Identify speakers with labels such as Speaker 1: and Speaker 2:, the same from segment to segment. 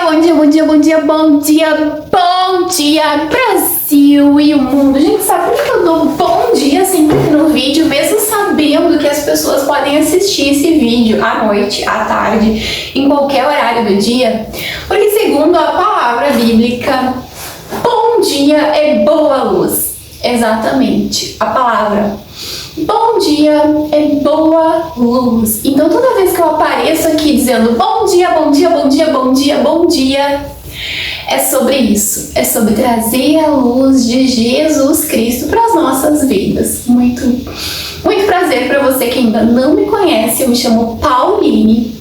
Speaker 1: bom dia, bom dia, bom dia, bom dia, bom dia, Brasil e o mundo. Gente, sabe por que eu dou bom dia sempre no vídeo, mesmo sabendo que as pessoas podem assistir esse vídeo à noite, à tarde, em qualquer horário do dia? Porque segundo a palavra bíblica, bom dia é boa luz. Exatamente, a palavra bom dia é boa luz. Então toda vez que eu apareço aqui dizendo bom dia, bom dia, bom dia, bom dia, bom dia, é sobre isso. É sobre trazer a luz de Jesus Cristo para as nossas vidas. Muito prazer para você que ainda não me conhece. Eu me chamo Pauline.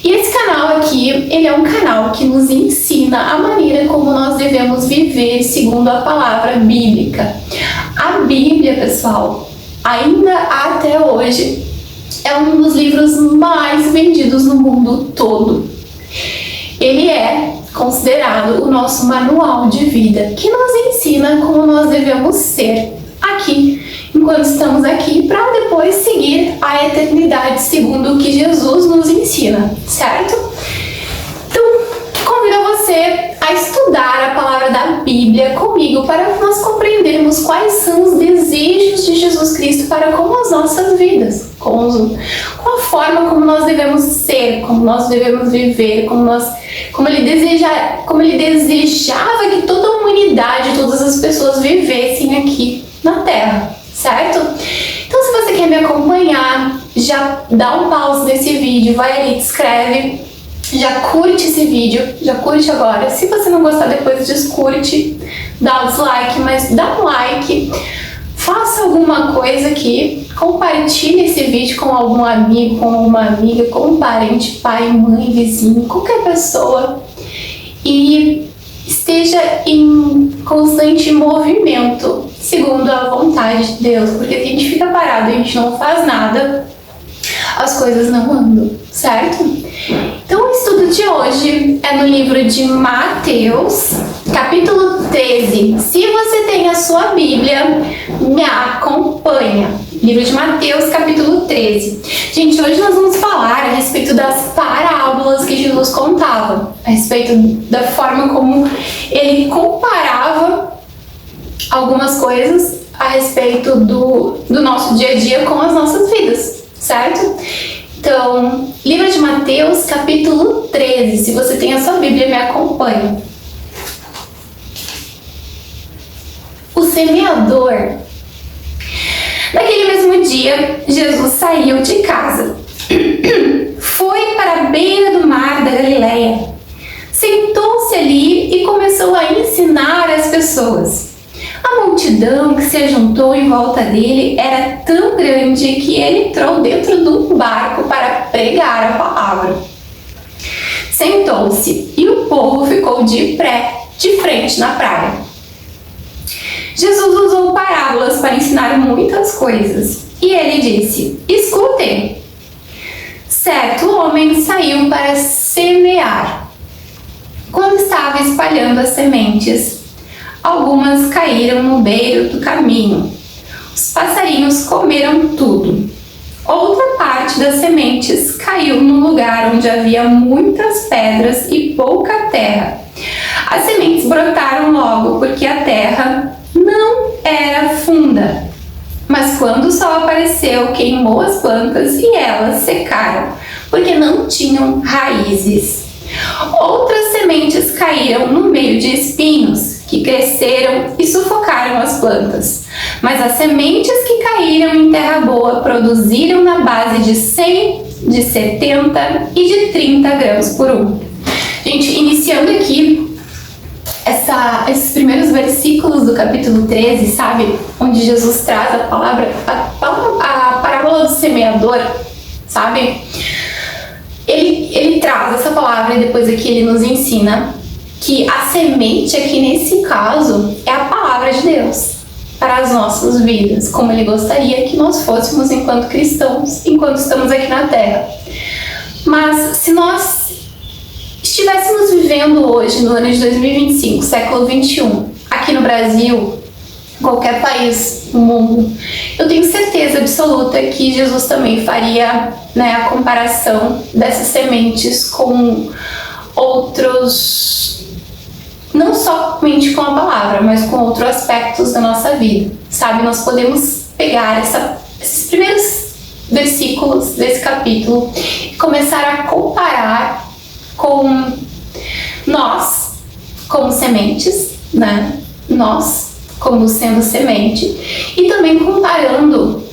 Speaker 1: E esse canal aqui, ele é um canal que nos ensina a maneira como nós devemos viver segundo a palavra bíblica. A Bíblia, pessoal, ainda até hoje, é um dos livros mais vendidos no mundo todo. Ele é considerado o nosso manual de vida, que nos ensina como nós devemos ser aqui, enquanto estamos aqui, para depois seguir a eternidade segundo o que Jesus nos ensina, certo? Então, convido você a estudar a palavra da Bíblia comigo para nós compreendermos quais são os desejos de Jesus Cristo para com as nossas vidas, com a forma como nós devemos ser, como nós devemos viver, como ele desejava que toda a humanidade, todas as pessoas vivessem aqui na Terra, certo? Então, se você quer me acompanhar, já dá um pause nesse vídeo, vai ali, te inscreve, já curte esse vídeo, já curte agora. Se você não gostar, depois descurte, dá o dislike, mas dá um like, faça alguma coisa aqui, compartilhe esse vídeo com algum amigo, com alguma amiga, com um parente, pai, mãe, vizinho, qualquer pessoa, e esteja em constante movimento, segundo a vontade de Deus, porque se a gente fica parado e a gente não faz nada, as coisas não andam, certo? Então o estudo de hoje é no livro de Mateus, capítulo 13. Se você tem a sua Bíblia, me acompanha. Livro de Mateus, capítulo 13. Gente, hoje nós vamos falar a respeito das parábolas que Jesus contava, a respeito da forma como ele comparava algumas coisas a respeito do nosso dia a dia com as nossas vidas, certo? Então, livro de Mateus, capítulo 13. Se você tem a sua Bíblia, me acompanha. O semeador. Naquele mesmo dia, Jesus saiu de casa. Foi para a beira do mar da Galileia. Sentou-se ali e começou a ensinar as pessoas. A multidão que se juntou em volta dele era tão grande que ele entrou dentro de um barco para pregar a palavra. Sentou-se e o povo ficou de frente na praia. Jesus usou parábolas para ensinar muitas coisas e ele disse: escutem. Certo homem saiu para semear. Quando estava espalhando as sementes, algumas caíram no beiro do caminho. Os passarinhos comeram tudo. Outra parte das sementes caiu no lugar onde havia muitas pedras e pouca terra. As sementes brotaram logo porque a terra não era funda. Mas quando o sol apareceu, queimou as plantas e elas secaram, porque não tinham raízes. Outras sementes caíram no meio de espinhos, que cresceram e sufocaram as plantas. Mas as sementes que caíram em terra boa produziram na base de 100, de 70 e de 30 grãos por um. Gente, iniciando aqui esses primeiros versículos do capítulo 13, sabe? Onde Jesus traz a parábola do semeador, sabe? Ele traz essa palavra e depois aqui ele nos ensina que a semente aqui nesse caso é a palavra de Deus para as nossas vidas, como ele gostaria que nós fôssemos enquanto cristãos, enquanto estamos aqui na Terra. Mas se nós estivéssemos vivendo hoje, no ano de 2025, século 21, aqui no Brasil, qualquer país no mundo, eu tenho certeza absoluta que Jesus também faria, a comparação dessas sementes com outros, não somente com a palavra, mas com outros aspectos da nossa vida, sabe? Nós podemos pegar esses primeiros versículos desse capítulo e começar a comparar com nós como sementes, né? Nós como sendo semente, e também comparando,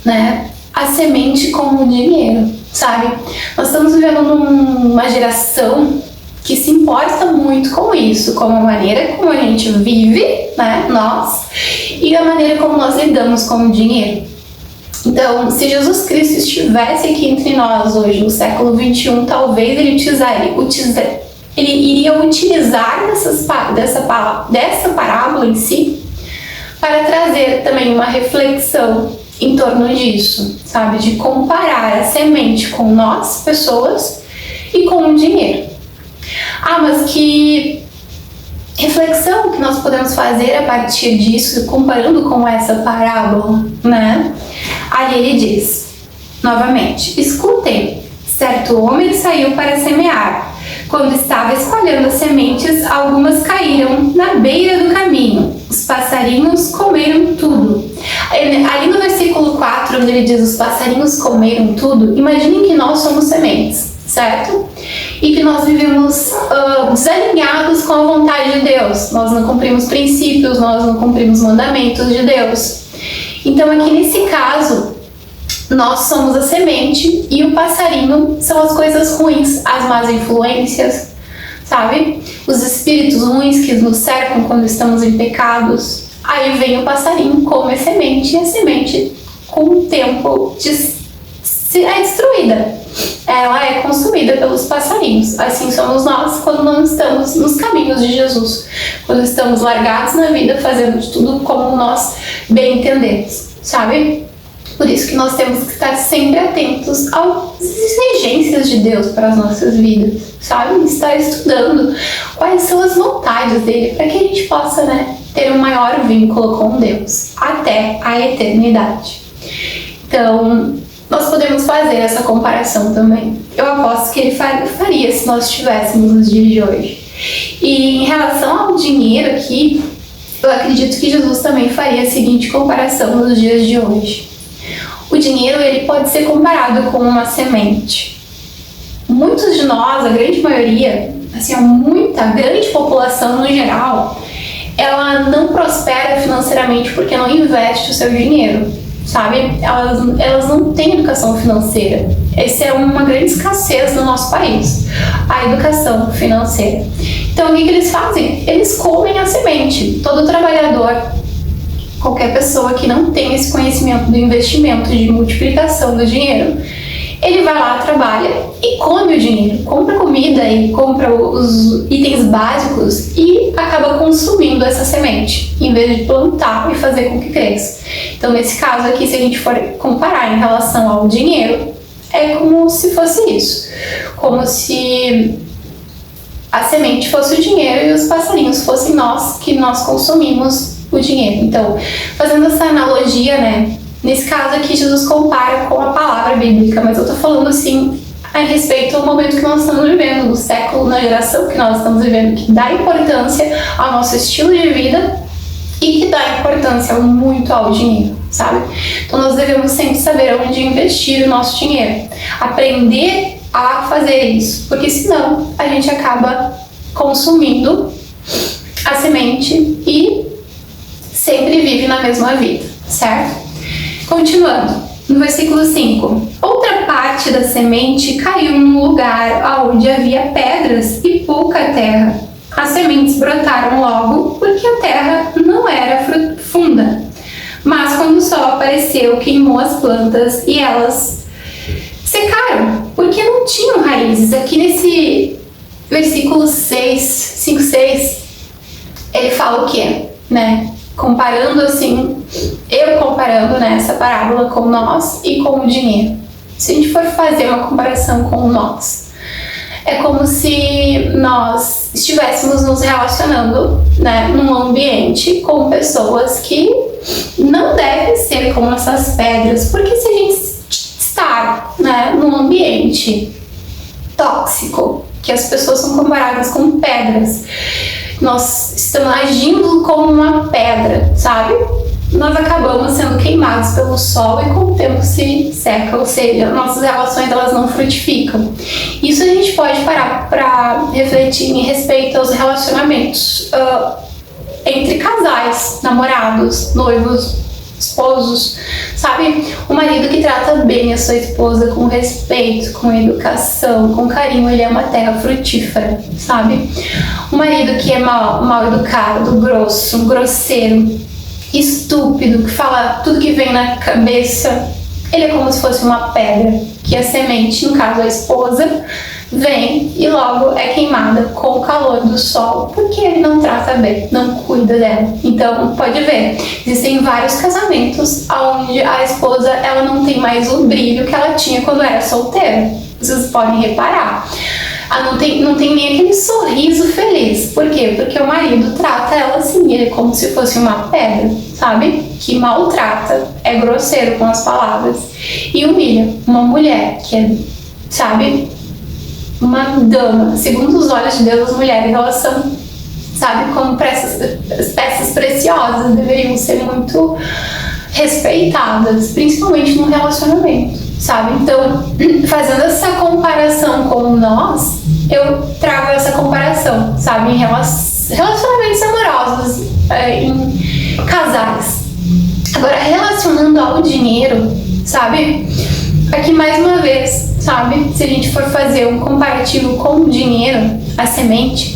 Speaker 1: né, a semente com o dinheiro, sabe? Nós estamos vivendo numa geração que se importa muito com isso, com a maneira como a gente vive, né, nós, e a maneira como nós lidamos com o dinheiro. Então, se Jesus Cristo estivesse aqui entre nós hoje, no século XXI, talvez ele iria utilizar dessa parábola em si para trazer também uma reflexão em torno disso, sabe? De comparar a semente com nós, pessoas, e com o dinheiro. Ah, mas que reflexão que nós podemos fazer a partir disso, comparando com essa parábola, né? Ali ele diz, novamente, escutem, certo homem saiu para semear. Quando estava espalhando as sementes, algumas caíram na beira do caminho. Os passarinhos comeram tudo. Ali no versículo 4, onde ele diz os passarinhos comeram tudo, imaginem que nós somos sementes, certo? E que nós vivemos desalinhados com a vontade de Deus. Nós não cumprimos princípios, nós não cumprimos mandamentos de Deus. Então aqui nesse caso, nós somos a semente e o passarinho são as coisas ruins, as más influências, sabe? Os espíritos ruins que nos cercam quando estamos em pecados. Aí vem o passarinho, come a semente e a semente, com o tempo, é destruída. Ela é consumida pelos passarinhos. Assim somos nós quando não estamos nos caminhos de Jesus. Quando estamos largados na vida, fazendo de tudo como nós bem entendemos, sabe? Por isso que nós temos que estar sempre atentos às exigências de Deus para as nossas vidas, sabe? Estar estudando quais são as vontades dele para que a gente possa, né, ter um maior vínculo com Deus até a eternidade. Então, nós podemos fazer essa comparação também. Eu aposto que ele faria se nós estivéssemos nos dias de hoje. E em relação ao dinheiro aqui, eu acredito que Jesus também faria a seguinte comparação nos dias de hoje. O dinheiro, ele pode ser comparado com uma semente. Muitos de nós, a grande maioria, assim, a grande população no geral, ela não prospera financeiramente porque não investe o seu dinheiro, sabe? Elas não têm educação financeira. Essa é uma grande escassez no nosso país, a educação financeira. Então, o que eles fazem? Eles comem a semente. Todo trabalhador, qualquer pessoa que não tem esse conhecimento do investimento, de multiplicação do dinheiro, ele vai lá, trabalha e come o dinheiro, compra comida e compra os itens básicos e acaba consumindo essa semente, em vez de plantar e fazer com que cresça. Então, nesse caso aqui, se a gente for comparar em relação ao dinheiro, é como se fosse isso, como se a semente fosse o dinheiro e os passarinhos fossem nós, que nós consumimos o dinheiro. Então, fazendo essa analogia, né, nesse caso aqui Jesus compara com a palavra bíblica, mas eu tô falando assim a respeito do momento que nós estamos vivendo, do século, na geração que nós estamos vivendo, que dá importância ao nosso estilo de vida e que dá importância muito ao dinheiro, sabe? Então nós devemos sempre saber onde investir o nosso dinheiro, aprender a fazer isso, porque senão a gente acaba consumindo a semente e sempre vive na mesma vida, certo? Continuando, no versículo 5. Outra parte da semente caiu num lugar onde havia pedras e pouca terra. As sementes brotaram logo porque a terra não era funda. Mas quando o sol apareceu, queimou as plantas e elas secaram, porque não tinham raízes. Aqui nesse versículo 5, 6, ele fala o quê? Né? Comparando assim, né, essa parábola com nós e com o dinheiro. Se a gente for fazer uma comparação com nós, é como se nós estivéssemos nos relacionando, né, num ambiente com pessoas que não devem ser como essas pedras, porque se a gente estar, né, num ambiente tóxico, que as pessoas são comparadas com pedras. Nós estamos agindo como uma pedra, sabe? Nós acabamos sendo queimados pelo sol e com o tempo se seca, ou seja, nossas relações elas não frutificam. Isso a gente pode parar para refletir em respeito aos relacionamentos entre casais, namorados, noivos, esposos, sabe? Um marido que trata bem a sua esposa com respeito, com educação, com carinho, ele é uma terra frutífera, sabe? Um marido que é mal educado, grosso, grosseiro, estúpido, que fala tudo que vem na cabeça, ele é como se fosse uma pedra, que a semente, no caso a esposa, vem e logo é queimada com o calor do sol, porque ele não trata bem, não cuida dela. Então, pode ver, existem vários casamentos onde a esposa ela não tem mais o brilho que ela tinha quando era solteira. Vocês podem reparar. Não tem nem aquele sorriso feliz. Por quê? Porque o marido trata ela assim, ele é como se fosse uma pedra, sabe? Que maltrata, é grosseiro com as palavras e humilha uma mulher que é, sabe, uma dama. Segundo os olhos de Deus, as mulheres elas são, sabe, como peças preciosas, deveriam ser muito respeitadas, principalmente no relacionamento, sabe? Então, fazendo essa comparação com nós, eu trago essa comparação, sabe, em relacionamentos amorosos, em casais. Agora, relacionando ao dinheiro, sabe? Aqui mais uma vez, sabe? Se a gente for fazer um comparativo com o dinheiro, a semente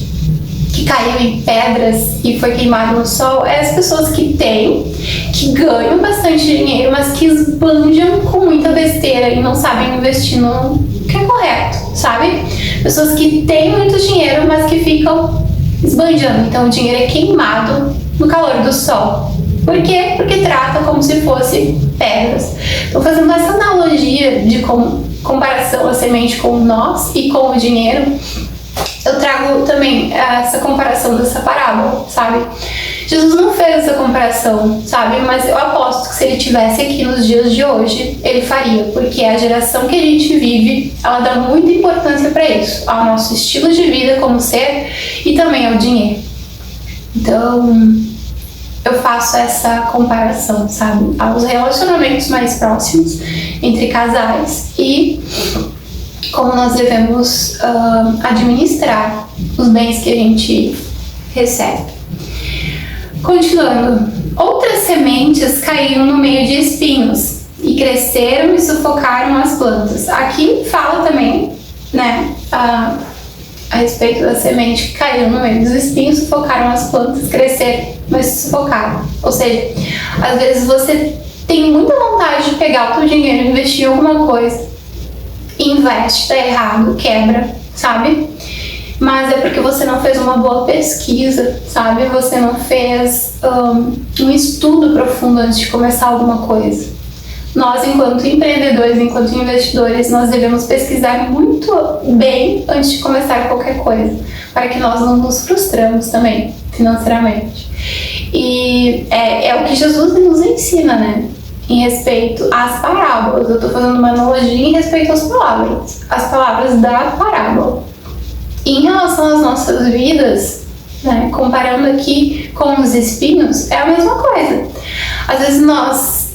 Speaker 1: que caiu em pedras e foi queimado no sol, é as pessoas que têm, que ganham bastante dinheiro, mas que esbanjam com muita besteira e não sabem investir no que é correto, sabe? Pessoas que têm muito dinheiro, mas que ficam esbanjando. Então o dinheiro é queimado no calor do sol. Por quê? Porque trata como se fosse pedras. Então, fazendo essa analogia de comparação a semente com nós e com o dinheiro, eu trago também essa comparação dessa parábola, sabe? Jesus não fez essa comparação, sabe? Mas eu aposto que se ele estivesse aqui nos dias de hoje, ele faria, porque a geração que a gente vive, ela dá muita importância para isso, ao nosso estilo de vida como ser e também ao dinheiro. Então, eu faço essa comparação, sabe, aos relacionamentos mais próximos entre casais e como nós devemos administrar os bens que a gente recebe. Continuando, outras sementes caíram no meio de espinhos e cresceram e sufocaram as plantas. Aqui fala também, né, a respeito da semente que caiu no meio dos espinhos, sufocaram as plantas, cresceram, mas sufocaram. Ou seja, às vezes você tem muita vontade de pegar o teu dinheiro e investir em alguma coisa, investe, tá errado, quebra, sabe? Mas é porque você não fez uma boa pesquisa, sabe? Você não fez um estudo profundo antes de começar alguma coisa. Nós, enquanto empreendedores, enquanto investidores, nós devemos pesquisar muito bem antes de começar qualquer coisa, para que nós não nos frustramos também, financeiramente. E é o que Jesus nos ensina, né? Em respeito às parábolas. Eu estou fazendo uma analogia em respeito às palavras da parábola. E em relação às nossas vidas, né, comparando aqui com os espinhos, é a mesma coisa. Às vezes nós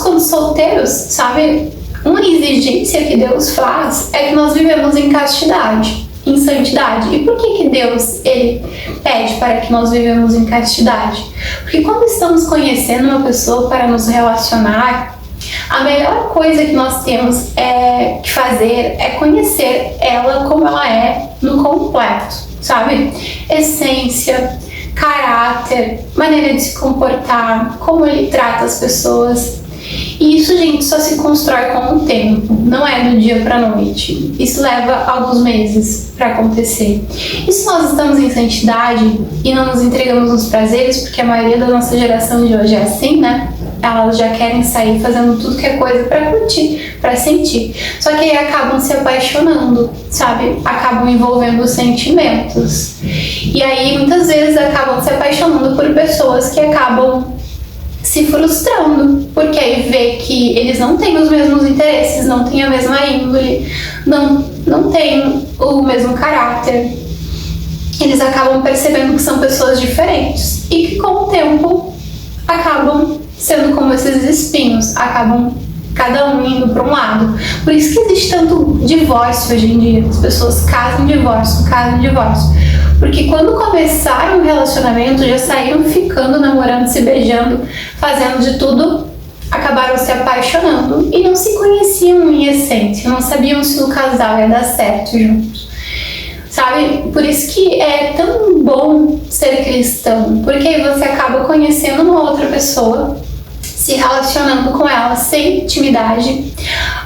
Speaker 1: como solteiros, sabe, uma exigência que Deus faz é que nós vivemos em castidade, em santidade. E por que Deus ele pede para que nós vivemos em castidade? Porque quando estamos conhecendo uma pessoa para nos relacionar, a melhor coisa que nós temos que fazer é conhecer ela como ela é no completo, sabe? Essência, caráter, maneira de se comportar, como ele trata as pessoas. E isso, gente, só se constrói com o tempo, não é do dia para noite. Isso leva alguns meses para acontecer. E se nós estamos em santidade e não nos entregamos nos prazeres, porque a maioria da nossa geração de hoje é assim, né? Elas já querem sair fazendo tudo que é coisa para curtir, para sentir. Só que aí acabam se apaixonando, sabe? Acabam envolvendo sentimentos. E aí muitas vezes acabam se apaixonando por pessoas que acabam se frustrando, porque aí vê que eles não têm os mesmos interesses, não têm a mesma índole, não têm o mesmo caráter, eles acabam percebendo que são pessoas diferentes e que com o tempo acabam sendo como esses espinhos, acabam cada um indo para um lado. Por isso que existe tanto divórcio hoje em dia. As pessoas casam, divórcio, porque quando começaram o relacionamento já saíram ficando, namorando, se beijando, fazendo de tudo, acabaram se apaixonando e não se conheciam em essência, não sabiam se o casal ia dar certo juntos. Sabe? Por isso que é tão bom ser cristão, porque aí você acaba conhecendo uma outra pessoa, se relacionando com ela sem intimidade,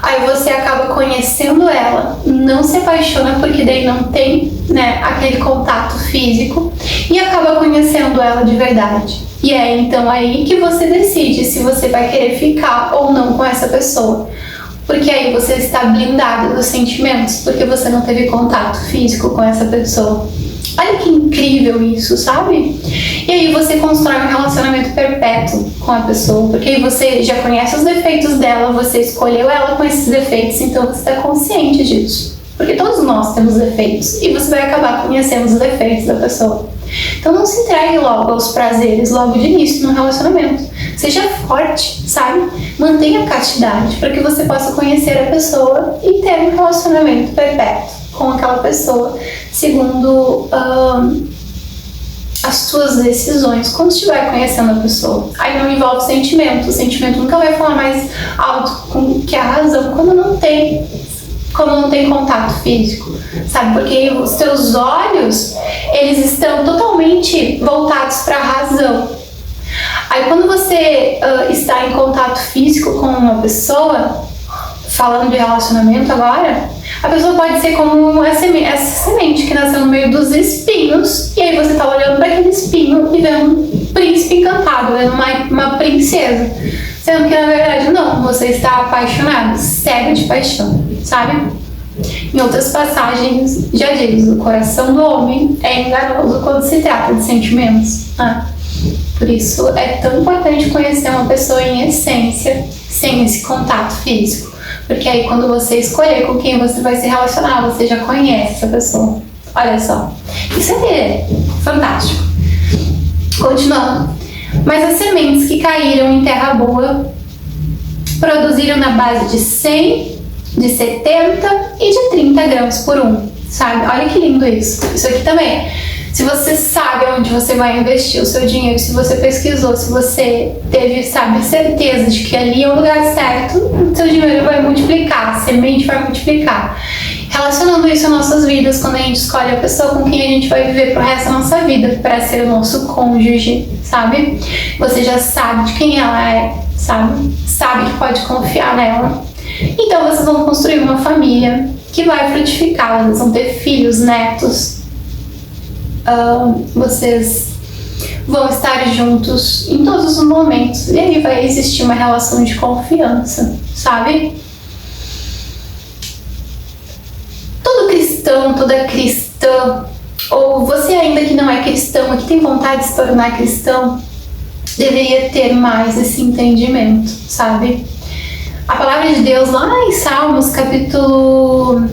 Speaker 1: aí você acaba conhecendo ela, não se apaixona porque daí não tem, né, aquele contato físico, e acaba conhecendo ela de verdade. E é então aí que você decide se você vai querer ficar ou não com essa pessoa. Porque aí você está blindado dos sentimentos, porque você não teve contato físico com essa pessoa. Olha que incrível isso, sabe? E aí você constrói um relacionamento perpétuo com a pessoa, porque aí você já conhece os defeitos dela, você escolheu ela com esses defeitos, então você está consciente disso. Porque todos nós temos defeitos, e você vai acabar conhecendo os defeitos da pessoa. Então não se entregue logo aos prazeres, logo de início no relacionamento. Seja forte, sabe? Mantenha a castidade para que você possa conhecer a pessoa e ter um relacionamento perpétuo com aquela pessoa, segundo as suas decisões, quando estiver conhecendo a pessoa. Aí não envolve sentimento. O sentimento nunca vai falar mais alto que a razão quando não tem contato físico, sabe? Porque os teus olhos, eles estão totalmente voltados para a razão. Aí quando você está em contato físico com uma pessoa, falando de relacionamento agora, a pessoa pode ser como essa semente que nasceu no meio dos espinhos, e aí você está olhando para aquele espinho e vendo um príncipe encantado, vendo uma princesa, sendo que na verdade não, você está apaixonado, cego de paixão, sabe? Em outras passagens já diz, o coração do homem é enganoso quando se trata de sentimentos. Por isso é tão importante conhecer uma pessoa em essência, sem esse contato físico. Porque aí quando você escolher com quem você vai se relacionar, você já conhece essa pessoa. Olha só, isso é fantástico. Continuando. Mas as sementes que caíram em terra boa produziram na base de 100, de 70 e de 30 grãos por um, sabe? Olha que lindo isso. Isso aqui também. Se você sabe onde você vai investir o seu dinheiro, se você pesquisou, se você teve, sabe, certeza de que ali é o lugar certo, o seu dinheiro vai multiplicar, a semente vai multiplicar. Relacionando isso às nossas vidas, quando a gente escolhe a pessoa com quem a gente vai viver pro resto da nossa vida, para ser o nosso cônjuge, sabe? Você já sabe de quem ela é, sabe? Sabe que pode confiar nela. Então vocês vão construir uma família que vai frutificar, vocês vão ter filhos, netos. Vocês vão estar juntos em todos os momentos e aí vai existir uma relação de confiança, sabe? Todo cristão, toda cristã, ou você ainda que não é cristão e que tem vontade de se tornar cristão, deveria ter mais esse entendimento, sabe? A palavra de Deus lá em Salmos, capítulo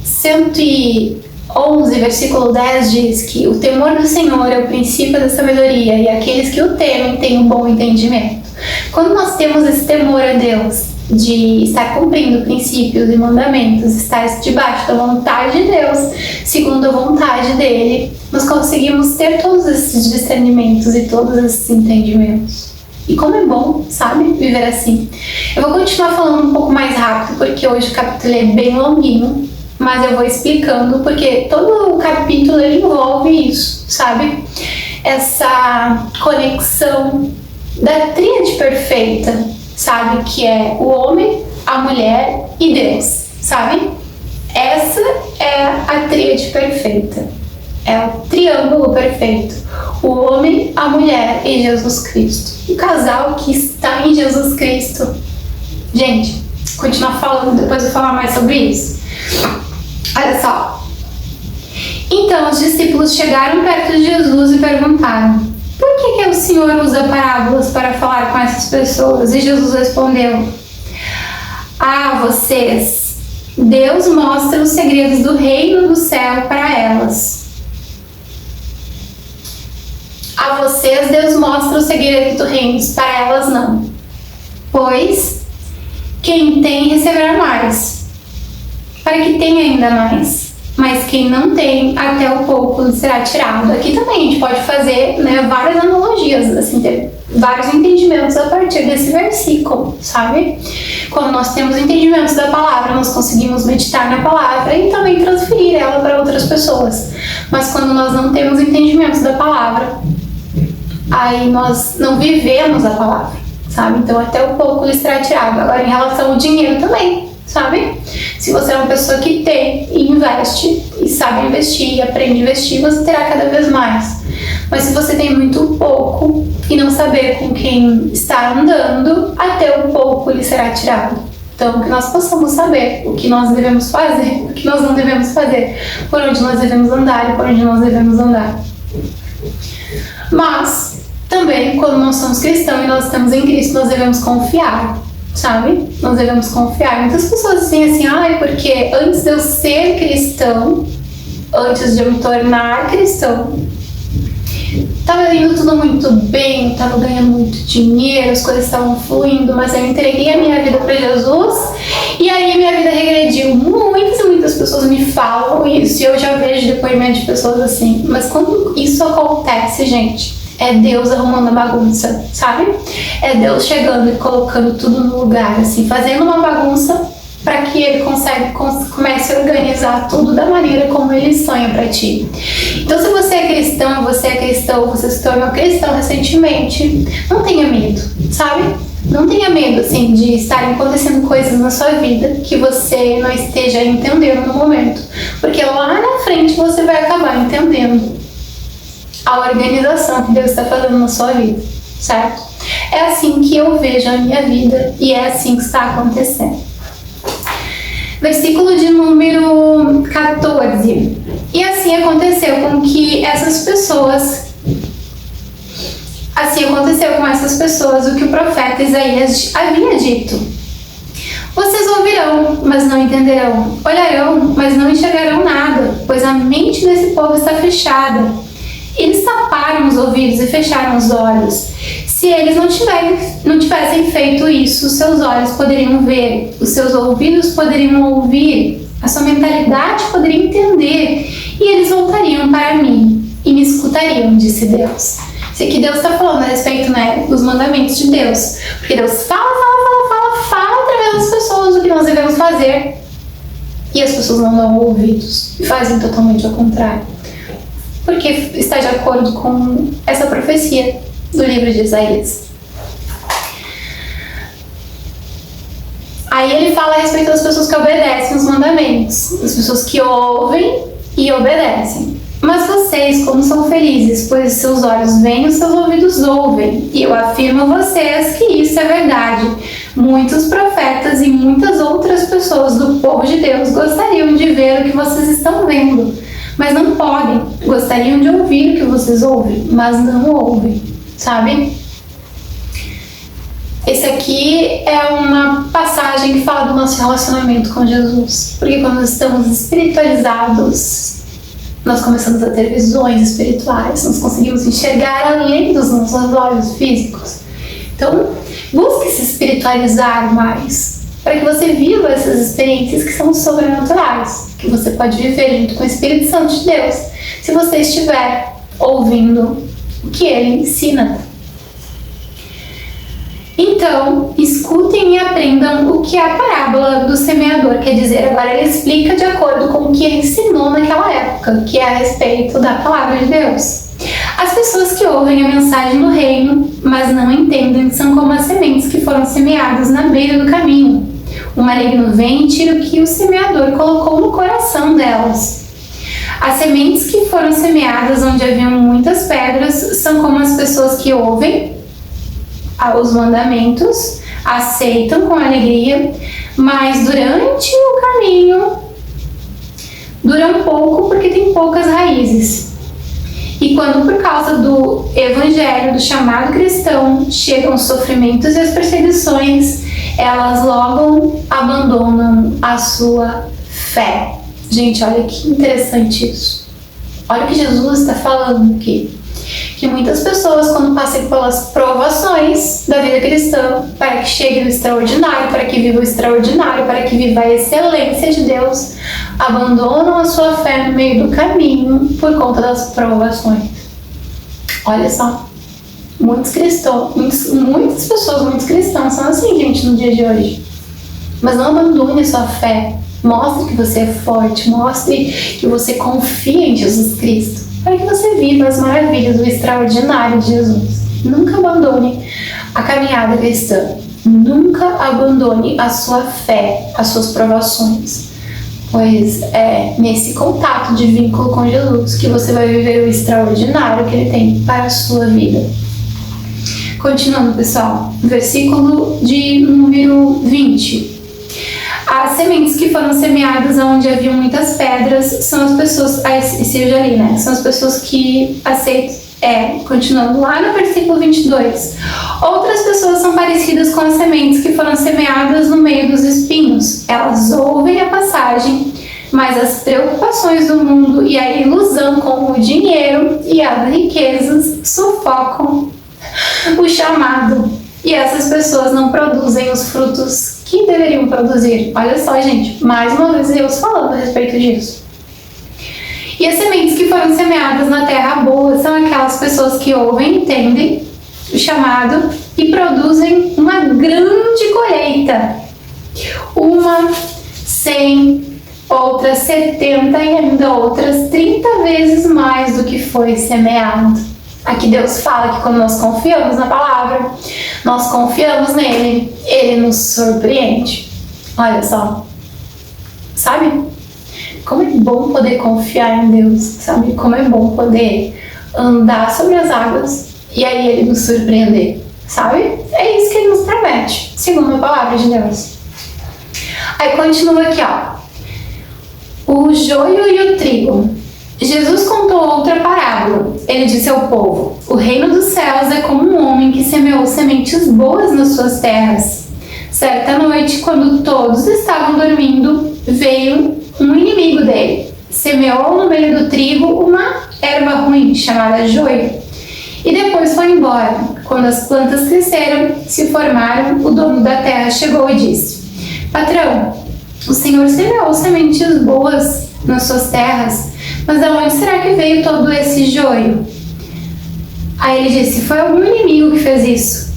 Speaker 1: 111, versículo 10 diz que o temor do Senhor é o princípio da sabedoria e aqueles que o temem têm um bom entendimento. Quando nós temos esse temor a Deus, de estar cumprindo princípios e mandamentos, estar debaixo da vontade de Deus, segundo a vontade dele, nós conseguimos ter todos esses discernimentos e todos esses entendimentos. E como é bom, sabe, viver assim. Eu vou continuar falando um pouco mais rápido, porque hoje o capítulo é bem longuinho, mas eu vou explicando, porque todo o capítulo ele envolve isso, sabe? Essa conexão da tríade perfeita, sabe? Que é o homem, a mulher e Deus, sabe? Essa é a tríade perfeita. É o triângulo perfeito. O homem, a mulher e Jesus Cristo. O casal que está em Jesus Cristo. Gente, continuar falando, depois eu vou falar mais sobre isso. Olha só. Então os discípulos chegaram perto de Jesus e perguntaram: por que o Senhor usa parábolas para falar com essas pessoas? E Jesus respondeu: vocês Deus mostra os segredos do reino do céu para elas. A vocês Deus mostra os segredos do reino, para elas não. Pois quem tem receberá mais, para que tenha ainda mais. Mas quem não tem, até o pouco lhe será tirado. Aqui também a gente pode fazer, né, várias analogias, assim, ter vários entendimentos a partir desse versículo, sabe? Quando nós temos entendimentos da palavra, nós conseguimos meditar na palavra e também transferir ela para outras pessoas. Mas quando nós não temos entendimentos da palavra, aí nós não vivemos a palavra, sabe? Então até o pouco lhe será tirado. Agora, em relação ao dinheiro também, sabe? Se você é uma pessoa que tem e investe, e sabe investir, e aprende a investir, você terá cada vez mais. Mas se você tem muito pouco e não saber com quem está andando, até o pouco lhe será tirado. Então, que nós possamos saber o que nós devemos fazer, o que nós não devemos fazer, por onde nós devemos andar e por onde nós devemos andar. Mas, também, quando nós somos cristãos e nós estamos em Cristo, nós devemos confiar, sabe? Nós devemos confiar. Muitas pessoas dizem assim, porque antes de eu ser cristão, antes de eu me tornar cristão, estava indo tudo muito bem, estava ganhando muito dinheiro, as coisas estavam fluindo, mas eu entreguei a minha vida para Jesus e aí minha vida regrediu. Muitas e muitas pessoas me falam isso e eu já vejo depoimento de pessoas assim. Mas quando isso acontece, gente, é Deus arrumando a bagunça, sabe? É Deus chegando e colocando tudo no lugar, assim, fazendo uma bagunça para que Ele comece a organizar tudo da maneira como Ele sonha para ti. Então, se você é cristão, você se tornou cristão recentemente, não tenha medo, sabe? Não tenha medo, assim, de estarem acontecendo coisas na sua vida que você não esteja entendendo no momento, porque lá na frente você vai acabar entendendo a organização que Deus está fazendo na sua vida, certo? É assim que eu vejo a minha vida e é assim que está acontecendo. Versículo de número 14. E assim aconteceu com essas pessoas o que o profeta Isaías havia dito. Vocês ouvirão, mas não entenderão. Olharão, mas não enxergarão nada, pois a mente desse povo está fechada. Eles taparam os ouvidos e fecharam os olhos. Se eles não tivessem feito isso, seus olhos poderiam ver, os seus ouvidos poderiam ouvir, a sua mentalidade poderia entender, e eles voltariam para mim e me escutariam, disse Deus. Isso aqui Deus está falando a respeito, né, dos mandamentos de Deus. Porque Deus fala através das pessoas o que nós devemos fazer. E as pessoas não dão ouvidos e fazem totalmente ao contrário. Porque está de acordo com essa profecia do livro de Isaías. Aí ele fala a respeito das pessoas que obedecem os mandamentos, das pessoas que ouvem e obedecem. Mas vocês, como são felizes, pois seus olhos veem e os seus ouvidos ouvem. E eu afirmo a vocês que isso é verdade. Muitos profetas e muitas outras pessoas do povo de Deus gostariam de ver o que vocês estão vendo, mas não podem. Gostariam de ouvir o que vocês ouvem, mas não ouvem, sabe? Esse aqui é uma passagem que fala do nosso relacionamento com Jesus. Porque quando nós estamos espiritualizados, nós começamos a ter visões espirituais, nós conseguimos enxergar além dos nossos olhos físicos. Então, busque se espiritualizar mais, para que você viva essas experiências que são sobrenaturais, que você pode viver junto com o Espírito Santo de Deus, se você estiver ouvindo o que Ele ensina. Então, escutem e aprendam o que é a parábola do semeador quer dizer. Agora ele explica de acordo com o que ele ensinou naquela época, que é a respeito da palavra de Deus. As pessoas que ouvem a mensagem do reino, mas não entendem, são como as sementes que foram semeadas na beira do caminho. O maligno vem e tira o que o semeador colocou no coração delas. As sementes que foram semeadas onde haviam muitas pedras são como as pessoas que ouvem os mandamentos, aceitam com alegria, mas durante o caminho duram pouco porque tem poucas raízes. E quando por causa do evangelho, do chamado cristão, chegam os sofrimentos e as perseguições, elas logo abandonam a sua fé. Gente, olha que interessante isso. Olha o que Jesus está falando aqui. Que muitas pessoas, quando passam pelas provações da vida cristã, para que chegue no extraordinário, para que viva o extraordinário, para que viva a excelência de Deus, abandonam a sua fé no meio do caminho por conta das provações. Olha só, muitos cristãos, muitas pessoas, muitos cristãos são assim, gente, no dia de hoje. Mas não abandone a sua fé. Mostre que você é forte, mostre que você confia em Jesus Cristo, para que você viva as maravilhas do extraordinário de Jesus. Nunca abandone a caminhada cristã. Nunca abandone a sua fé, as suas provações. Pois é nesse contato de vínculo com Jesus que você vai viver o extraordinário que Ele tem para a sua vida. Continuando, pessoal. Versículo de número 20. As sementes que foram semeadas onde havia muitas pedras são as pessoas, seja ali, né? São as pessoas que aceitam, continuando lá no versículo 22. Outras pessoas são parecidas com as sementes que foram semeadas no meio dos espinhos. Elas ouvem a passagem, mas as preocupações do mundo e a ilusão com o dinheiro e as riquezas sufocam o chamado. E essas pessoas não produzem os frutos que deveriam produzir. Olha só, gente, mais uma vez Deus falando a respeito disso. E as sementes que foram semeadas na terra boa são aquelas pessoas que ouvem, entendem o chamado e produzem uma grande colheita. Uma, 100, outras 70 e ainda outras 30 vezes mais do que foi semeado. Aqui Deus fala que quando nós confiamos na palavra, nós confiamos nele, ele nos surpreende. Olha só, sabe? Como é bom poder confiar em Deus, sabe? Como é bom poder andar sobre as águas e aí ele nos surpreender, sabe? É isso que ele nos promete, segundo a palavra de Deus. Aí continua aqui, ó. O joio e o trigo. Jesus contou outra parábola. Ele disse ao povo: o reino dos céus é como um homem que semeou sementes boas nas suas terras. Certa noite, quando todos estavam dormindo, veio um inimigo dele. Semeou no meio do trigo uma erva ruim, chamada joio, e depois foi embora. Quando as plantas cresceram, se formaram, o dono da terra chegou e disse: patrão, o senhor semeou sementes boas nas suas terras, mas de onde será que veio todo esse joio? Aí ele disse: foi algum inimigo que fez isso.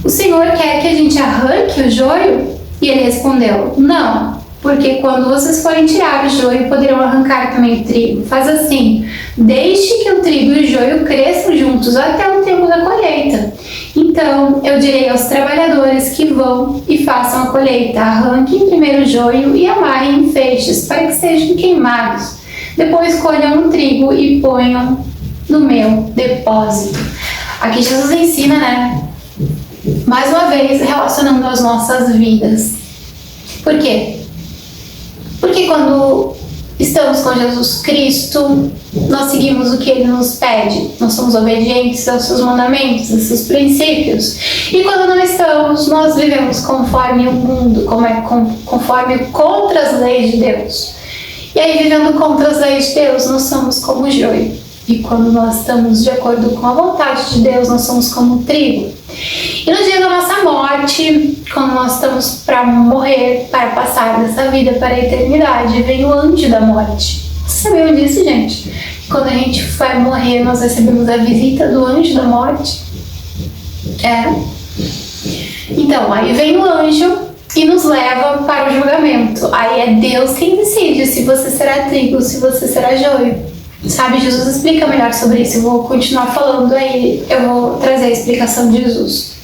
Speaker 1: O senhor quer que a gente arranque o joio? E ele respondeu: não, porque quando vocês forem tirar o joio, poderão arrancar também o trigo. Faz assim, deixe que o trigo e o joio cresçam juntos até o tempo da colheita. Então eu direi aos trabalhadores que vão e façam a colheita: arranquem primeiro o joio e amarrem em feixes para que sejam queimados. Depois colham o trigo e ponham no meu depósito. Aqui Jesus ensina, né? Mais uma vez, relacionando as nossas vidas. Por quê? Porque quando estamos com Jesus Cristo, nós seguimos o que Ele nos pede. Nós somos obedientes aos seus mandamentos, aos seus princípios. E quando não estamos, nós vivemos conforme o mundo, conforme contra as leis de Deus. E aí, vivendo contra as leis de Deus, nós somos como o joio. E quando nós estamos de acordo com a vontade de Deus, nós somos como o trigo. E no dia da nossa morte, quando nós estamos para morrer, para passar dessa vida para a eternidade, vem o anjo da morte. Vocês sabiam disso, gente? Quando a gente vai morrer, nós recebemos a visita do anjo da morte. Então, aí vem o anjo e nos leva para o julgamento. Aí é Deus quem decide se você será trigo ou se você será joio. Sabe, Jesus explica melhor sobre isso. Eu vou continuar falando aí, eu vou trazer a explicação de Jesus.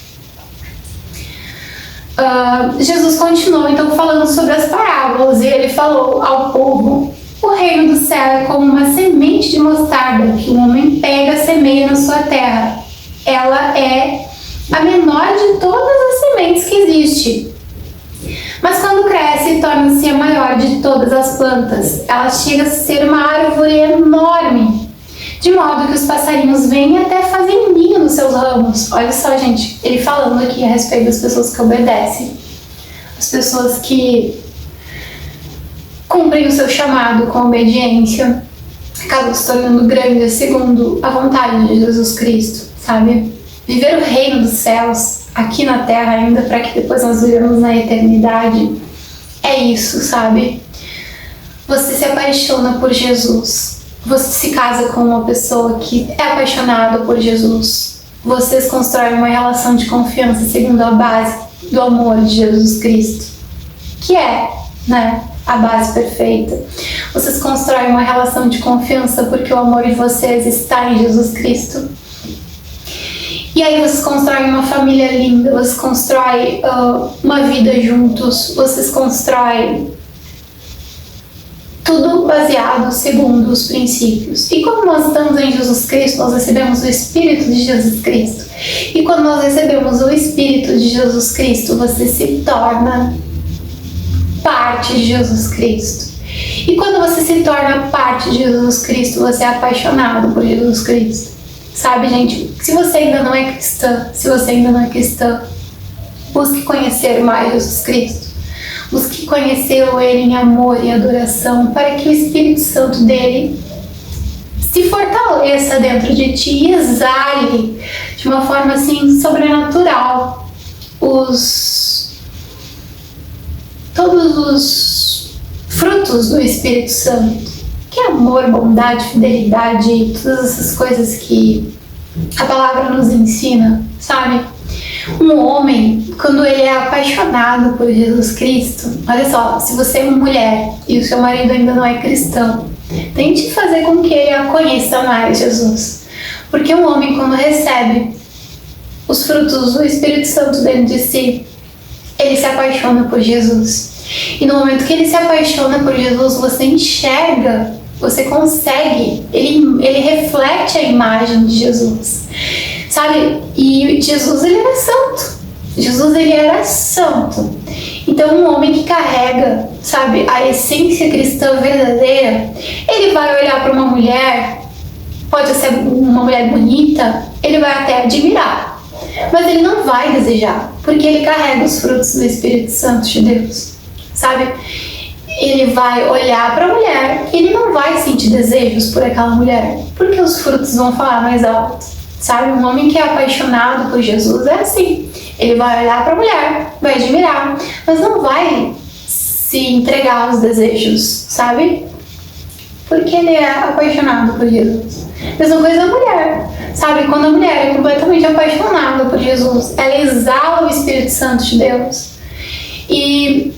Speaker 1: Jesus continuou então falando sobre as parábolas e ele falou ao povo: o reino do céu é como uma semente de mostarda que um homem pega e semeia na sua terra. Ela é a menor de todas as sementes que existe. Mas quando cresce, torna-se a maior de todas as plantas. Ela chega a ser uma árvore enorme, de modo que os passarinhos vêm e até fazem ninho nos seus ramos. Olha só, gente, ele falando aqui a respeito das pessoas que obedecem. As pessoas que cumprem o seu chamado com obediência, acabam se tornando grandes segundo a vontade de Jesus Cristo, sabe? Viver o reino dos céus aqui na terra ainda, para que depois nós vivamos na eternidade, é isso, sabe? Você se apaixona por Jesus, você se casa com uma pessoa que é apaixonada por Jesus, vocês constroem uma relação de confiança segundo a base do amor de Jesus Cristo, que é, né, a base perfeita. Vocês constroem uma relação de confiança porque o amor de vocês está em Jesus Cristo. E aí vocês constroem uma família linda, vocês constroem uma vida juntos, vocês constroem tudo baseado segundo os princípios. E quando nós estamos em Jesus Cristo, nós recebemos o Espírito de Jesus Cristo. E quando nós recebemos o Espírito de Jesus Cristo, você se torna parte de Jesus Cristo. E quando você se torna parte de Jesus Cristo, você é apaixonado por Jesus Cristo. Sabe, gente, se você ainda não é cristã, busque conhecer mais Jesus Cristo. Busque conhecê-lo Ele em amor e adoração, para que o Espírito Santo dele se fortaleça dentro de ti e exale de uma forma assim sobrenatural todos os frutos do Espírito Santo, que é amor, bondade, fidelidade, todas essas coisas que a palavra nos ensina, sabe? Um homem, quando ele é apaixonado por Jesus Cristo, olha só, se você é uma mulher e o seu marido ainda não é cristão, tente fazer com que ele conheça mais Jesus, porque um homem, quando recebe os frutos do Espírito Santo dentro de si, ele se apaixona por Jesus. E no momento que ele se apaixona por Jesus, você enxerga, você consegue, ele reflete a imagem de Jesus, sabe? E Jesus, ele era santo. Jesus, ele era santo. Então, um homem que carrega, sabe, a essência cristã verdadeira, ele vai olhar para uma mulher, pode ser uma mulher bonita, ele vai até admirar, mas ele não vai desejar, porque ele carrega os frutos do Espírito Santo de Deus, sabe? Ele vai olhar para a mulher e ele não vai sentir desejos por aquela mulher, porque os frutos vão falar mais alto, sabe? Um homem que é apaixonado por Jesus é assim. Ele vai olhar para a mulher, vai admirar, mas não vai se entregar aos desejos, sabe? Porque ele é apaixonado por Jesus. Mesma coisa a mulher, sabe? Quando a mulher é completamente apaixonada por Jesus, ela exala o Espírito Santo de Deus. E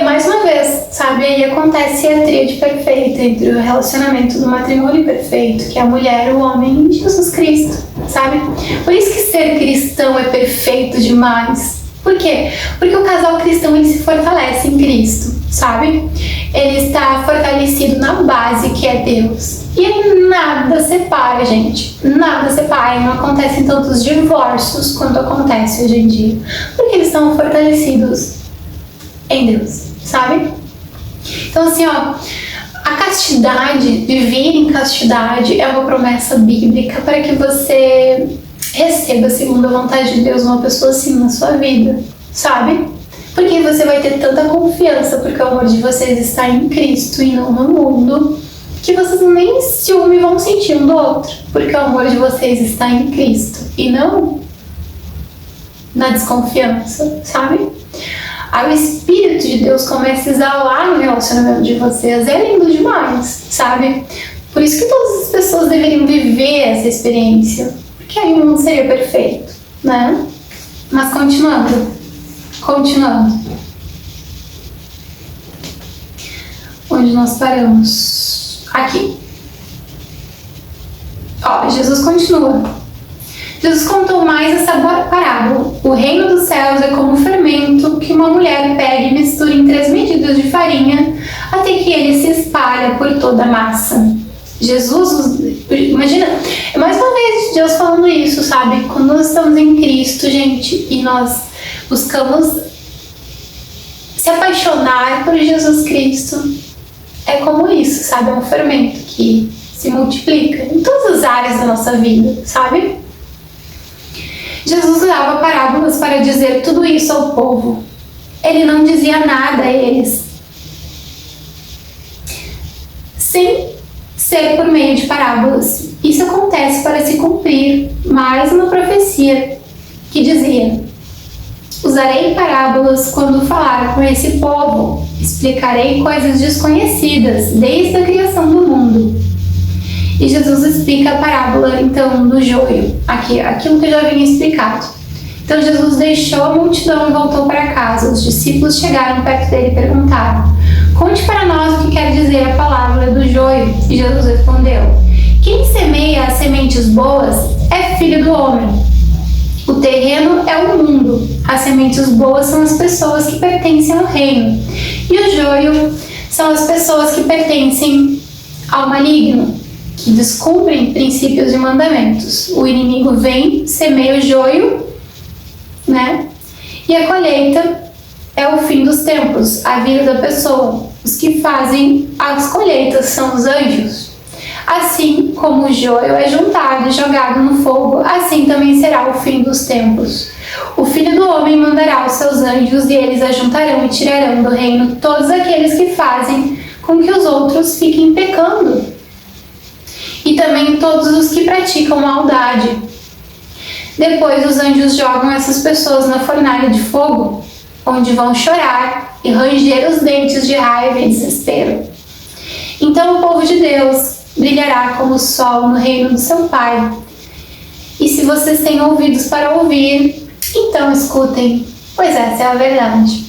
Speaker 1: mais uma vez, sabe, aí acontece a tríade perfeita entre o relacionamento do matrimônio perfeito, que é a mulher, o homem e Jesus Cristo, sabe? Por isso que ser cristão é perfeito demais. Por quê? Porque o casal cristão, ele se fortalece em Cristo, sabe? Ele está fortalecido na base que é Deus. E aí nada separa, gente. Nada separa. Não acontecem tantos divórcios quanto acontece hoje em dia. Porque eles estão fortalecidos em Deus, sabe? Então assim, ó, a castidade, viver em castidade é uma promessa bíblica para que você receba, segundo a vontade de Deus, uma pessoa assim na sua vida, sabe? Porque você vai ter tanta confiança, porque o amor de vocês está em Cristo e não no mundo, que vocês nem ciúme vão sentir um do outro, porque o amor de vocês está em Cristo e não na desconfiança, sabe? Aí o Espírito de Deus começa a exalar no relacionamento de vocês. É lindo demais, sabe? Por isso que todas as pessoas deveriam viver essa experiência. Porque aí o mundo seria perfeito, né? Mas continuando. Onde nós paramos? Aqui. Ó, Jesus continua. Jesus contou mais essa parábola. O reino dos céus é como um fermento que uma mulher pega e mistura em 3 medidas de farinha até que ele se espalha por toda a massa. Jesus, imagina, é mais uma vez Deus falando isso, sabe? Quando nós estamos em Cristo, gente, e nós buscamos se apaixonar por Jesus Cristo, é como isso, sabe? É um fermento que se multiplica em todas as áreas da nossa vida, sabe? Jesus usava parábolas para dizer tudo isso ao povo. Ele não dizia nada a eles ser por meio de parábolas. Isso acontece para se cumprir mais uma profecia que dizia: usarei parábolas quando falar com esse povo, explicarei coisas desconhecidas desde a criação do mundo. E Jesus explica a parábola, então, do joio, aquilo que eu já havia explicado. Então Jesus deixou a multidão e voltou para casa. Os discípulos chegaram perto dele e perguntaram: conte para nós o que quer dizer a palavra do joio. E Jesus respondeu: quem semeia as sementes boas é filho do homem. O terreno é o mundo, as sementes boas são as pessoas que pertencem ao reino, e o joio são as pessoas que pertencem ao maligno, que descumprem princípios e mandamentos. O inimigo vem, semeia o joio, né? E a colheita é o fim dos tempos, a vida da pessoa. Os que fazem as colheitas são os anjos. Assim como o joio é juntado e jogado no fogo, assim também será o fim dos tempos. O Filho do Homem mandará os seus anjos e eles ajuntarão e tirarão do reino todos aqueles que fazem com que os outros fiquem pecando, e também todos os que praticam maldade. Depois os anjos jogam essas pessoas na fornalha de fogo, onde vão chorar e ranger os dentes de raiva e desespero. Então o povo de Deus brilhará como o sol no reino do seu Pai. E se vocês têm ouvidos para ouvir, então escutem, pois essa é a verdade.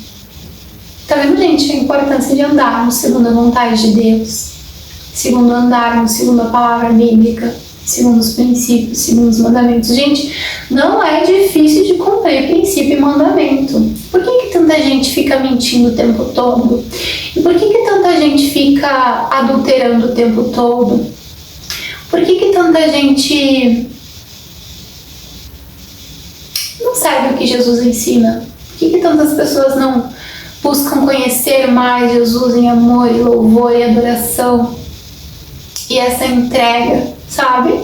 Speaker 1: Tá vendo, gente, a importância de andarmos segundo a vontade de Deus, segundo andarmos segundo a palavra bíblica, segundo os princípios, segundo os mandamentos. Gente, não é difícil de cumprir princípio e mandamento. Por que tanta gente fica mentindo o tempo todo? E por que tanta gente fica adulterando o tempo todo? Por que tanta gente não sabe o que Jesus ensina? Por que tantas pessoas não buscam conhecer mais Jesus em amor e louvor e adoração? E essa entrega, sabe,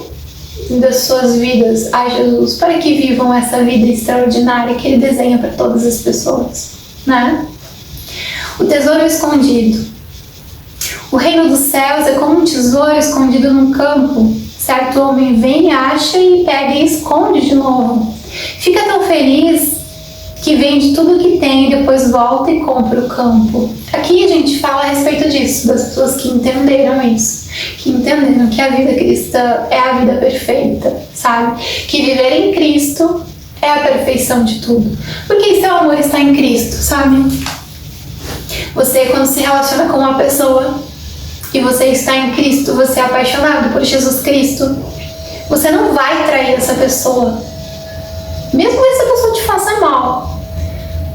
Speaker 1: das suas vidas a Jesus, para que vivam essa vida extraordinária que Ele desenha para todas as pessoas, né? O tesouro escondido. O reino dos céus é como um tesouro escondido num campo. Certo homem vem, acha e pega e esconde de novo. Fica tão feliz que vende tudo o que tem e depois volta e compra o campo. Aqui a gente fala a respeito disso, das pessoas que entenderam isso, que entenderam que a vida cristã é a vida perfeita, sabe? Que viver em Cristo é a perfeição de tudo. Porque seu amor está em Cristo, sabe? Você, quando se relaciona com uma pessoa e você está em Cristo, você é apaixonado por Jesus Cristo, você não vai trair essa pessoa, mesmo que essa pessoa te faça mal.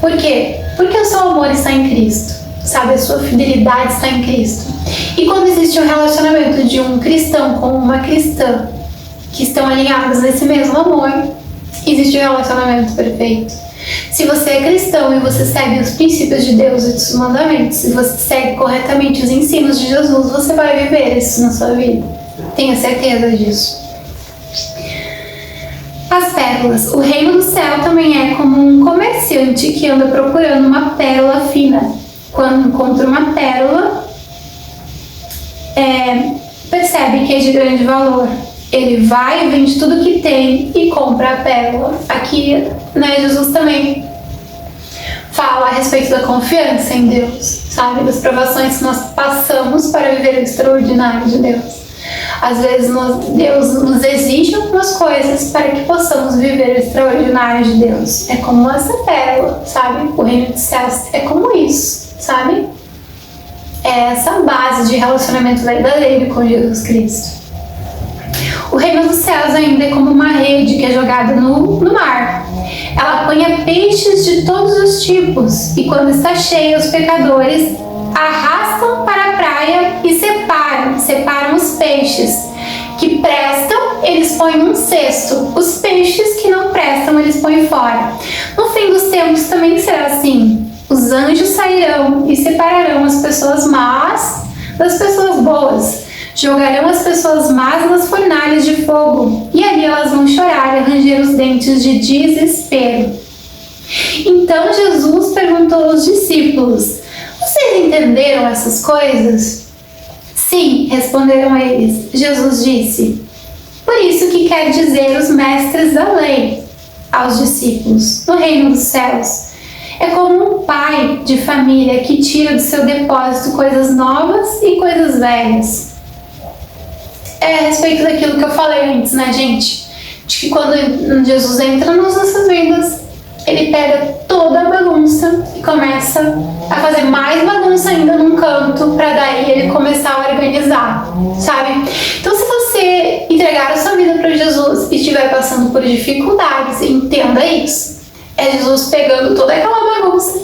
Speaker 1: Por quê? Porque o seu amor está em Cristo, sabe? A sua fidelidade está em Cristo. E quando existe um relacionamento de um cristão com uma cristã que estão alinhados nesse mesmo amor, existe um relacionamento perfeito. Se você é cristão e você segue os princípios de Deus e dos mandamentos, se você segue corretamente os ensinos de Jesus, você vai viver isso na sua vida. Tenha certeza disso. As pérolas. O reino do céu também é como um comerciante que anda procurando uma pérola fina. Quando encontra uma pérola, percebe que é de grande valor. Ele vai, vende tudo que tem e compra a pérola. Aqui, né, Jesus também fala a respeito da confiança em Deus, sabe? Das provações que nós passamos para viver o extraordinário de Deus. Às vezes Deus nos exige algumas coisas para que possamos viver o extraordinário de Deus. É como essa pérola, sabe? O reino dos céus é como isso, sabe? É essa base de relacionamento verdadeiro com Jesus Cristo. O reino dos céus ainda é como uma rede que é jogada no mar. Ela apanha peixes de todos os tipos e quando está cheia, os pecadores arrastam para a praia e separam os peixes que prestam, eles põem num cesto. Os peixes que não prestam, eles põem fora. No fim dos tempos também será assim. Os anjos sairão e separarão as pessoas más das pessoas boas. Jogarão as pessoas más nas fornalhas de fogo, e ali elas vão chorar e ranger os dentes de desespero. Então Jesus perguntou aos discípulos: vocês entenderam essas coisas? Sim, responderam eles. Jesus disse: por isso que quer dizer os mestres da lei aos discípulos, no reino dos céus. É como um pai de família que tira do seu depósito coisas novas e coisas velhas. É a respeito daquilo que eu falei antes, né, gente? De que quando Jesus entra nas nossas vidas, ele pega toda a bagunça e começa a fazer mais bagunça ainda num canto, para daí ele começar a organizar, sabe? Então, se você entregar a sua vida para Jesus e estiver passando por dificuldades, entenda isso. É Jesus pegando toda aquela bagunça,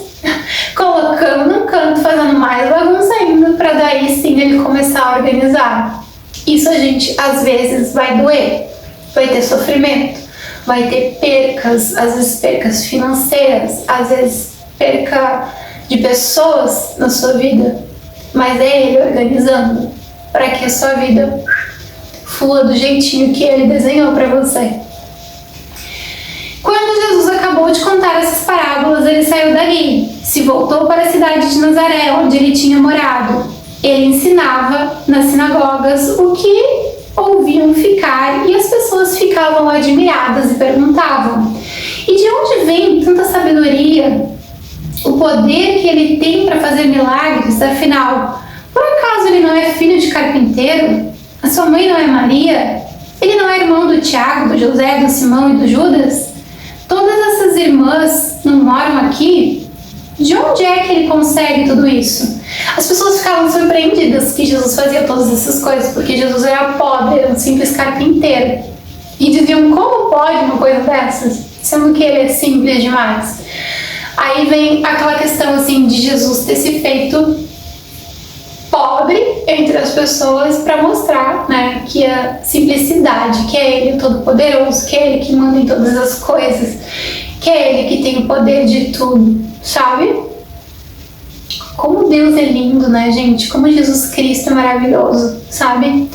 Speaker 1: colocando num canto, fazendo mais bagunça ainda, para daí sim ele começar a organizar. Isso a gente às vezes vai doer, vai ter sofrimento, vai ter percas, às vezes percas financeiras, às vezes perca de pessoas na sua vida, mas é ele organizando para que a sua vida flua do jeitinho que ele desenhou para você. Quando Jesus acabou de contar essas parábolas, ele saiu dali, se voltou para a cidade de Nazaré, onde ele tinha morado. Ele ensinava nas sinagogas o que ouviam ficar e as pessoas ficavam admiradas e perguntavam: e de onde vem tanta sabedoria? O poder que ele tem para fazer milagres, afinal, por acaso ele não é filho de carpinteiro? A sua mãe não é Maria? Ele não é irmão do Tiago, do José, do Simão e do Judas? Todas essas irmãs não moram aqui? De onde é que ele consegue tudo isso? As pessoas ficavam surpreendidas que Jesus fazia todas essas coisas, porque Jesus era pobre, era um simples carpinteiro. E diziam: como pode uma coisa dessas? Sendo que ele é simples demais. Aí vem aquela questão assim de Jesus ter se feito pobre entre as pessoas para mostrar, né, que a simplicidade, que é ele o Todo-Poderoso, que é ele que manda em todas as coisas, que é ele que tem o poder de tudo, sabe? Como Deus é lindo, né, gente? Como Jesus Cristo é maravilhoso, sabe?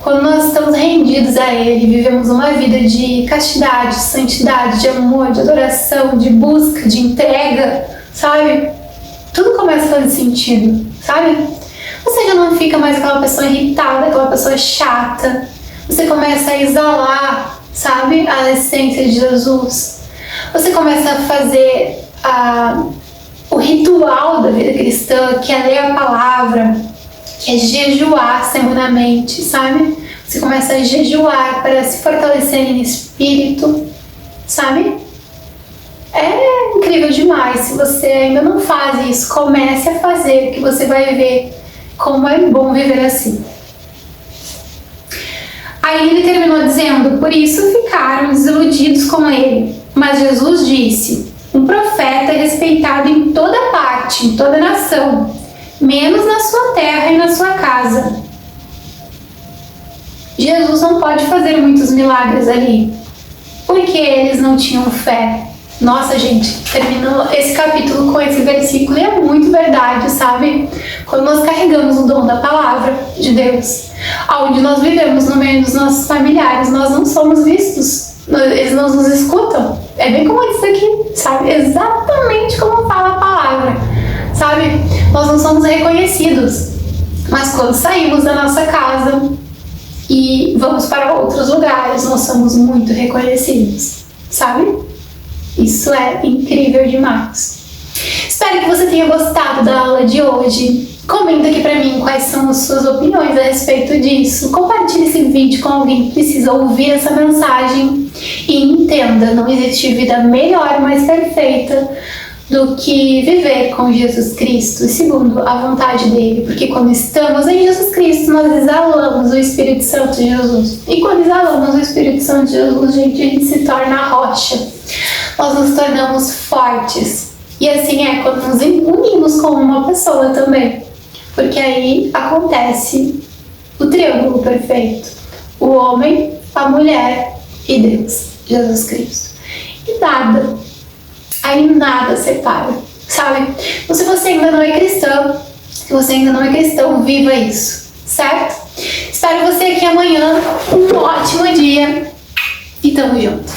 Speaker 1: Quando nós estamos rendidos a Ele, vivemos uma vida de castidade, de santidade, de amor, de adoração, de busca, de entrega, sabe? Tudo começa a fazer sentido, sabe? Você já não fica mais aquela pessoa irritada, aquela pessoa chata. Você começa a exalar, sabe, a essência de Jesus. Você começa a fazer o ritual da vida cristã, que é ler a palavra, que é jejuar semanalmente, sabe? Você começa a jejuar para se fortalecer em espírito, sabe? É incrível demais. Se você ainda não faz isso, comece a fazer, que você vai ver como é bom viver assim. Aí ele terminou dizendo: por isso ficaram desiludidos com ele. Mas Jesus disse: um profeta é respeitado em toda parte, em toda nação, menos na sua terra e na sua casa. Jesus não pode fazer muitos milagres ali, porque eles não tinham fé. Nossa, gente, terminou esse capítulo com esse versículo e é muito verdade, sabe? Quando nós carregamos o dom da palavra de Deus, onde nós vivemos no meio dos nossos familiares, nós não somos vistos, eles não nos escutam. É bem como isso aqui, sabe? Exatamente como fala a palavra, sabe? Nós não somos reconhecidos, mas quando saímos da nossa casa e vamos para outros lugares, nós somos muito reconhecidos, sabe? Isso é incrível demais. Espero que você tenha gostado da aula de hoje. Comenta aqui pra mim quais são as suas opiniões a respeito disso. Compartilhe esse vídeo com alguém que precisa ouvir essa mensagem. E entenda, não existe vida melhor, mais perfeita do que viver com Jesus Cristo, segundo a vontade dele. Porque quando estamos em Jesus Cristo, nós exalamos o Espírito Santo de Jesus. E quando exalamos o Espírito Santo de Jesus, a gente se torna rocha. Nós nos tornamos fortes. E assim é quando nos unimos com uma pessoa também. Porque aí acontece o triângulo perfeito. O homem, a mulher e Deus, Jesus Cristo. E nada, aí nada separa, sabe? Então se você ainda não é cristão, viva isso, certo? Espero você aqui amanhã. Um ótimo dia e tamo junto.